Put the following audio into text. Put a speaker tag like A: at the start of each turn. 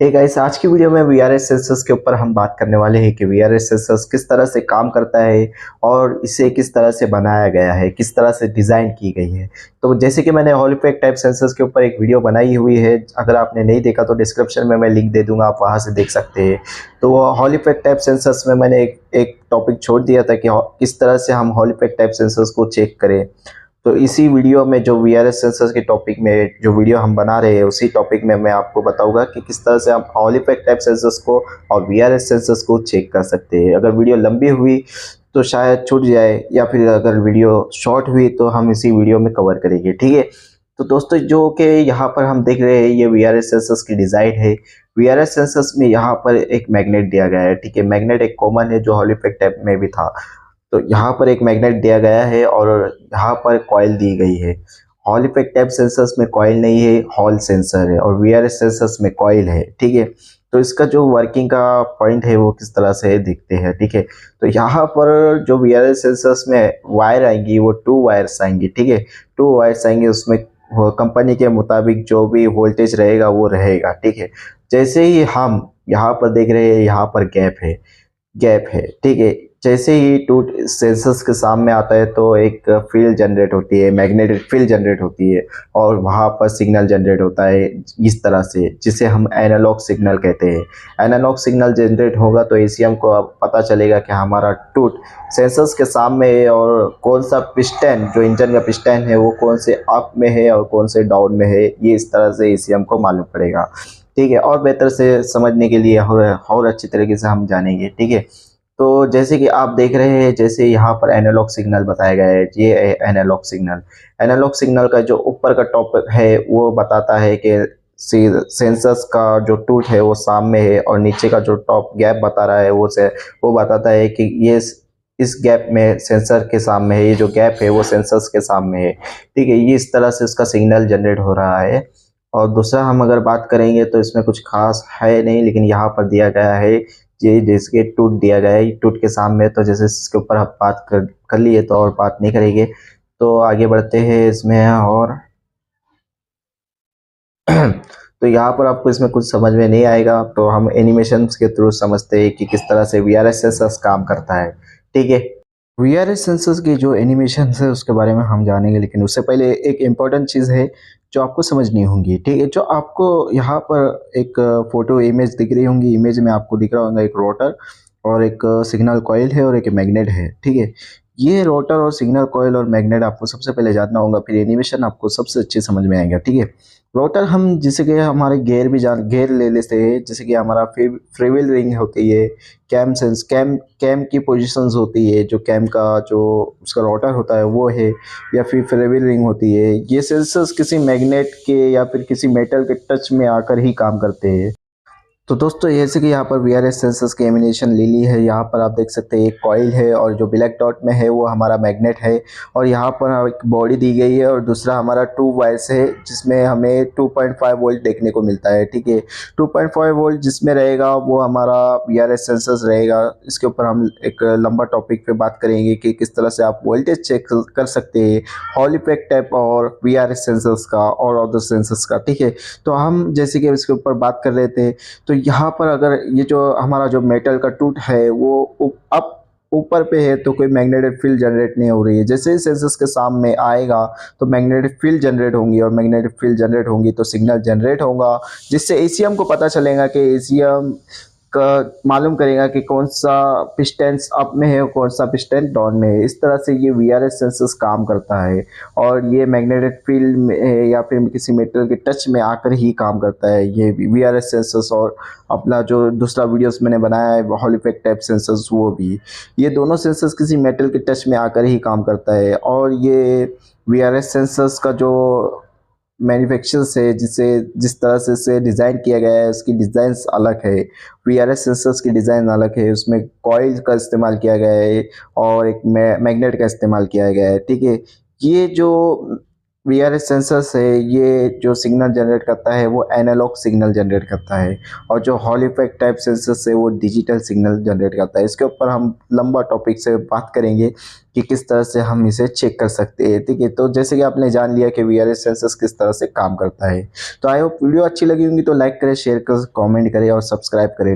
A: Hey guys, आज की video में वीआरएस सेंसर्स के ऊपर हम बात करने वाले हैं कि वीआरएस सेंसर्स किस तरह से काम करता है और इसे किस तरह से बनाया गया है, किस तरह से डिज़ाइन की गई है। तो जैसे कि मैंने हॉल इफेक्ट टाइप सेंसर्स के ऊपर एक वीडियो बनाई हुई है, अगर आपने नहीं देखा तो डिस्क्रिप्शन में मैं लिंक दे दूंगा, आप वहां से देख सकते हैं। तो हॉल इफेक्ट टाइप सेंसर्स में मैंने एक टॉपिक छोड़ दिया था कि किस तरह से हम हॉल इफेक्ट टाइप सेंसर्स को चेक करें। तो इसी वीडियो में जो वीआरएस सेंसर्स के टॉपिक में जो वीडियो हम बना रहे हैं, उसी टॉपिक में मैं आपको बताऊंगा कि किस तरह से हम हॉल इफेक्ट टाइप सेंसर्स को और वीआरएस सेंसर्स को चेक कर सकते हैं। अगर वीडियो लंबी हुई तो शायद छूट जाए, या फिर अगर वीडियो शॉर्ट हुई तो हम इसी वीडियो में कवर करेंगे, ठीक है। तो दोस्तों, जो कि यहाँ पर हम देख रहे हैं, ये वीआरएस सेंसर्स की डिज़ाइन है। वीआरएस सेंसर्स में यहाँ पर एक मैग्नेट दिया गया है, ठीक है। मैग्नेट एक कॉमन है जो हॉल इफेक्ट टाइप में भी था। तो यहाँ पर एक मैग्नेट दिया गया है और यहाँ पर कॉइल दी गई है। हॉल इफेक्ट टाइप सेंसर्स में कॉइल नहीं है, हॉल सेंसर है, और वीआरएस सेंसर्स में कॉइल है, ठीक है। तो इसका जो वर्किंग का पॉइंट है वो किस तरह से दिखते हैं, ठीक है। तो यहाँ पर जो वीआरएस सेंसर्स में वायर आएंगी वो 2 वायर्स आएंगी, ठीक है। 2 वायर्स आएंगे, उसमें कंपनी के मुताबिक जो भी वोल्टेज रहेगा वो रहेगा, ठीक है। जैसे ही हम यहाँ पर देख रहे हैं, यहाँ पर गैप है, ठीक है। जैसे ही टू सेंसर्स के सामने आता है तो एक फील्ड जनरेट होती है, मैग्नेटिक फील्ड जनरेट होती है, और वहाँ पर सिग्नल जनरेट होता है इस तरह से, जिसे हम एनालॉग सिग्नल कहते हैं। एनालॉग सिग्नल जनरेट होगा तो एसीएम को अब पता चलेगा कि हमारा टूट सेंसर्स के सामने है, और कौन सा पिस्टन, जो इंजन का पिस्टन है, वो कौन से अप में है और कौन से डाउन में है, ये इस तरह से एसीएम को मालूम पड़ेगा, ठीक है। और बेहतर से समझने के लिए और अच्छी तरीके से हम जानेंगे, ठीक है। तो जैसे कि आप देख रहे हैं, जैसे यहाँ पर एनालॉग सिग्नल बताया गया है, ये है एनालॉग सिग्नल। एनालॉग सिग्नल का जो ऊपर का टॉपिक है वो बताता है कि सेंसर्स का जो टूट है वो सामने है, और नीचे का जो टॉप गैप बता रहा है वो बताता है कि ये इस गैप में सेंसर के सामने है, ये जो गैप है वो सेंसर्स के सामने है, ठीक है। ये इस तरह से उसका सिग्नल जनरेट हो रहा है। और दूसरा हम अगर बात करेंगे तो इसमें कुछ खास है नहीं, लेकिन यहाँ पर दिया गया है, ये जिसके टूट दिया गया है, टूट के सामने, तो जैसे इसके ऊपर हम बात कर लिए तो और बात नहीं करेंगे। तो आगे बढ़ते हैं इसमें। और तो यहाँ पर आपको इसमें कुछ समझ में नहीं आएगा, तो हम एनिमेशन के थ्रू समझते हैं कि किस तरह से वीआरएस सेंसर्स काम करता है, ठीक है। वीआरएस सेंसर्स की जो एनिमेशन है उसके बारे में हम जानेंगे, लेकिन उससे पहले एक इम्पॉर्टेंट चीज़ है जो आपको समझनी होगी, ठीक है। जो आपको यहाँ पर एक फोटो इमेज दिख रही होंगी, इमेज में आपको दिख रहा होगा एक रोटर और एक सिग्नल कॉइल है और एक मैग्नेट है, ठीक है। ये रोटर और सिग्नल कॉइल और मैग्नेट आपको सबसे पहले जानना होगा, फिर एनिमेशन आपको सबसे अच्छे समझ में आएगा, ठीक है। रोटर हम जैसे कि हमारे गेयर ले लेते हैं, जैसे कि हमारा फ्रीव्हील रिंग होती है, कैम की पोजीशंस होती है, जो कैम का जो उसका रोटर होता है वो है, या फिर फ्रीव्हील रिंग होती है। ये सेंसर्स किसी मैग्नेट के या फिर किसी मेटल के टच में आकर ही काम करते हैं। तो दोस्तों, जैसे कि यहाँ पर वीआरएस सेंसर्स की एनिमेशन ले ली है, यहाँ पर आप देख सकते हैं एक कॉइल है, और जो ब्लैक डॉट में है वो हमारा मैग्नेट है, और यहाँ पर एक बॉडी दी गई है, और दूसरा हमारा 2 वायर्स है जिसमें हमें 2.5 वोल्ट देखने को मिलता है, ठीक है। 2.5 वोल्ट जिसमें रहेगा वो हमारा वीआरएस सेंसर्स रहेगा। इसके ऊपर हम एक लंबा टॉपिक पे बात करेंगे कि किस तरह से आप वोल्टेज चेक कर सकते हैं हॉल इफेक्ट टाइप और वीआरएस सेंसर्स का और अदर सेंसर्स का, ठीक है। तो हम जैसे कि इसके ऊपर बात कर रहे थे, तो यहाँ पर अगर ये जो हमारा जो मेटल का टूट है वो अप ऊपर पे है, तो कोई मैग्नेटिक फील्ड जनरेट नहीं हो रही है। जैसे ही सेंसर्स के सामने आएगा तो मैग्नेटिक फील्ड जनरेट होंगी, और मैग्नेटिक फील्ड जनरेट होंगी तो सिग्नल जनरेट होगा, जिससे एसीएम को पता चलेगा कि एसीएम का मालूम करेगा कि कौन सा पिस्टन अप में है और कौन सा पिस्टन डाउन में है। इस तरह से ये वीआरएस सेंसर्स काम करता है, और ये मैग्नेटिक फील्ड में है या फिर किसी मेटल के टच में आकर ही काम करता है, ये वीआरएस सेंसर्स। और अपना जो दूसरा वीडियोस मैंने बनाया है हॉल इफेक्ट टाइप सेंसर्स, वो भी, ये दोनों सेंसर्स किसी मेटल के टच में आकर ही काम करता है। और ये वीआरएस सेंसर्स का जो मैन्युफैक्चर से जिस तरह से डिज़ाइन किया गया है, उसकी डिज़ाइंस अलग है। वीआरएस सेंसर्स की डिज़ाइन अलग है, उसमें कॉइल का इस्तेमाल किया गया है और एक मैग्नेट का इस्तेमाल किया गया है, ठीक है। ये जो वीआरएस सेंसर्स है, ये जो सिग्नल जनरेट करता है वो एनालॉग सिग्नल जनरेट करता है, और जो हॉल इफेक्ट टाइप सेंसर्स है वो डिजिटल सिग्नल जनरेट करता है। इसके ऊपर हम लंबा टॉपिक से बात करेंगे कि किस तरह से हम इसे चेक कर सकते हैं, ठीक है। तो जैसे कि आपने जान लिया कि वीआरएस सेंसर्स किस तरह से काम करता है। तो आई होप वीडियो अच्छी लगी होंगी तो लाइक करें, शेयर करें, कमेंट करें और सब्सक्राइब करें।